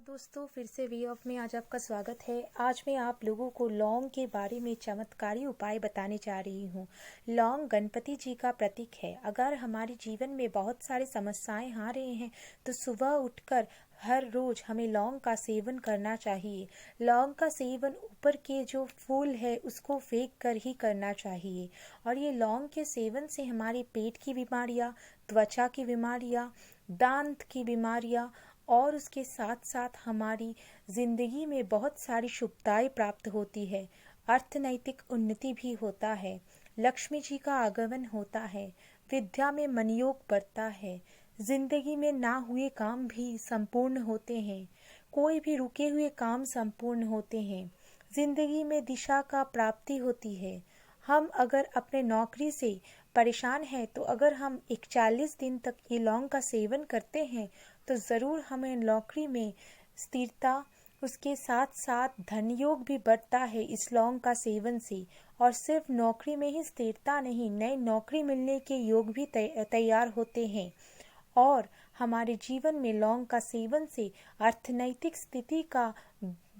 दोस्तों, फिर से वे ऑफ में आज आपका स्वागत है। आज मैं आप लोगों को लौंग के बारे में चमत्कारी उपाय बताने जा रही हूँ। लौंग गणपति जी का प्रतीक है। अगर हमारे जीवन में बहुत सारी समस्याएं आ रही हैं तो सुबह उठकर हर रोज हमें लौंग का सेवन करना चाहिए। लौंग का सेवन ऊपर के जो फूल है उसको फेंक कर ही करना चाहिए। और ये लौंग के सेवन से हमारे पेट की बीमारियाँ, त्वचा की बीमारियाँ, दांत की बीमारियाँ और उसके साथ साथ हमारी जिंदगी में बहुत सारी शुभताएं प्राप्त होती है। अर्थनैतिक उन्नति भी होता है। लक्ष्मी जी का आगमन होता है। विद्या में मनयोग बढ़ता है। जिंदगी में ना हुए काम भी संपूर्ण होते हैं। कोई भी रुके हुए काम संपूर्ण होते हैं। जिंदगी में दिशा का प्राप्ति होती है। हम अगर अपने नौकरी से परेशान हैं तो अगर हम 41 दिन तक ये लौंग का सेवन करते हैं तो ज़रूर हमें नौकरी में स्थिरता, उसके साथ साथ धन योग भी बढ़ता है इस लौंग का सेवन से। और सिर्फ नौकरी में ही स्थिरता नहीं, नई नौकरी मिलने के योग भी तैयार होते हैं। और हमारे जीवन में लौंग का सेवन से अर्थनैतिक स्थिति का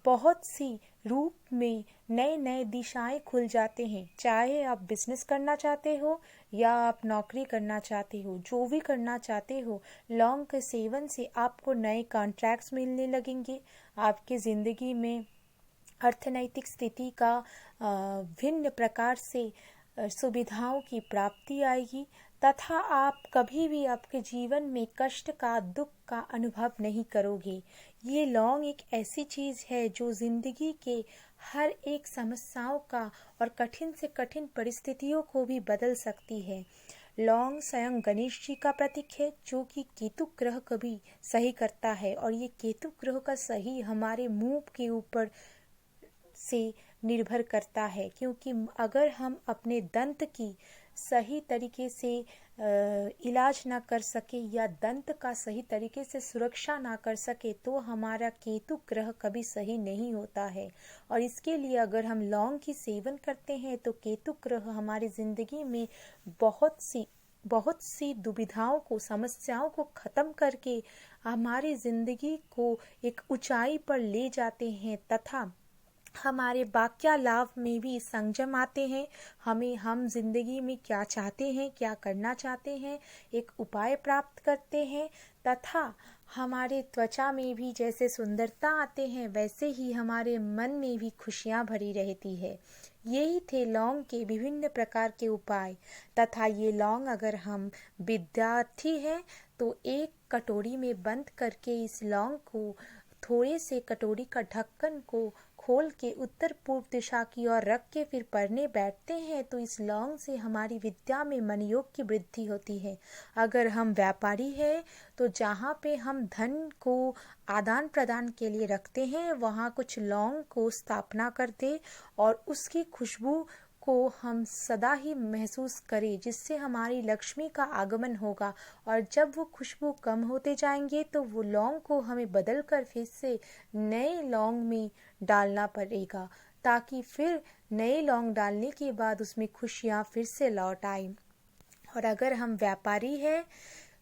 बहुत सी रूप में नए नए दिशाएं खुल जाते हैं। चाहे आप बिजनेस करना चाहते हो या आप नौकरी करना चाहते हो, जो भी करना चाहते हो, लौंग के सेवन से आपको नए कॉन्ट्रैक्ट्स मिलने लगेंगे। आपके ज़िंदगी में अर्थनैतिक स्थिति का भिन्न प्रकार से सुविधाओं की प्राप्ति आएगी तथा आप कभी भी आपके जीवन में कष्ट का, दुख का अनुभव नहीं करोगे। ये लौंग एक ऐसी चीज़ है जो जिंदगी के हर एक समस्याओं का और कठिन से कठिन परिस्थितियों को भी बदल सकती है। लौंग स्वयं गणेश जी का प्रतीक है जो कि केतु ग्रह को भी सही करता है। और ये केतु ग्रह का सही हमारे मुंह के ऊपर से निर्भर करता है, क्योंकि अगर हम अपने दंत की सही तरीके से इलाज ना कर सके या दंत का सही तरीके से सुरक्षा ना कर सके तो हमारा केतु ग्रह कभी सही नहीं होता है। और इसके लिए अगर हम लौंग की सेवन करते हैं तो केतु ग्रह हमारी ज़िंदगी में बहुत सी दुविधाओं को, समस्याओं को ख़त्म करके हमारी ज़िंदगी को एक ऊंचाई पर ले जाते हैं तथा हमारे वाक्या लाभ में भी संयम आते हैं। हम जिंदगी में क्या चाहते हैं, क्या करना चाहते हैं, एक उपाय प्राप्त करते हैं तथा हमारे त्वचा में भी जैसे सुंदरता आते हैं वैसे ही हमारे मन में भी खुशियां भरी रहती है। यही थे लौंग के विभिन्न प्रकार के उपाय तथा ये लौंग अगर हम विद्यार्थी हैं तो एक कटोरी में बंद करके इस लौंग को थोड़े से कटोरी का ढक्कन को खोल के उत्तर पूर्व दिशा की ओर रख के फिर पढ़ने बैठते हैं तो इस लौंग से हमारी विद्या में मनयोग की वृद्धि होती है। अगर हम व्यापारी हैं तो जहाँ पे हम धन को आदान प्रदान के लिए रखते हैं वहाँ कुछ लौंग को स्थापना कर दे और उसकी खुशबू को हम सदा ही महसूस करें, जिससे हमारी लक्ष्मी का आगमन होगा। और जब वो खुशबू कम होते जाएंगे तो वो लौंग को हमें बदल कर फिर से नए लौंग में डालना पड़ेगा, ताकि फिर नए लौंग डालने के बाद उसमें खुशियाँ फिर से लौट आए। और अगर हम व्यापारी हैं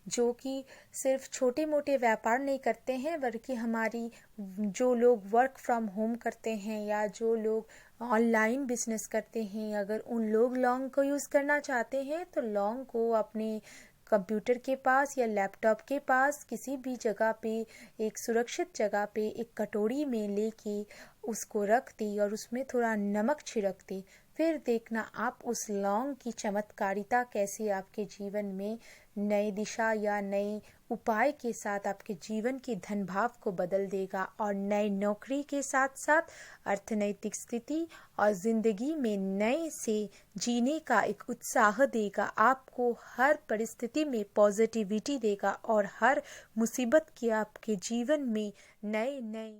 जो कि सिर्फ छोटे मोटे व्यापार नहीं करते हैं बल्कि हमारी जो लोग वर्क फ्रॉम होम करते हैं या जो लोग ऑनलाइन बिजनेस करते हैं, अगर उन लोग लौंग को यूज़ करना चाहते हैं तो लौंग को अपने कंप्यूटर के पास या लैपटॉप के पास किसी भी जगह पे, एक सुरक्षित जगह पे एक कटोरी में लेके उसको रख दी और उसमें थोड़ा नमक छिड़क दी। फिर देखना आप उस लौंग की चमत्कारिता कैसे आपके जीवन में नई दिशा या नए उपाय के साथ आपके जीवन के धन भाव को बदल देगा और नई नौकरी के साथ साथ अर्थनैतिक स्थिति और ज़िंदगी में नए से जीने का एक उत्साह देगा। आपको हर परिस्थिति में पॉजिटिविटी देगा और हर मुसीबत की आपके जीवन में नए नए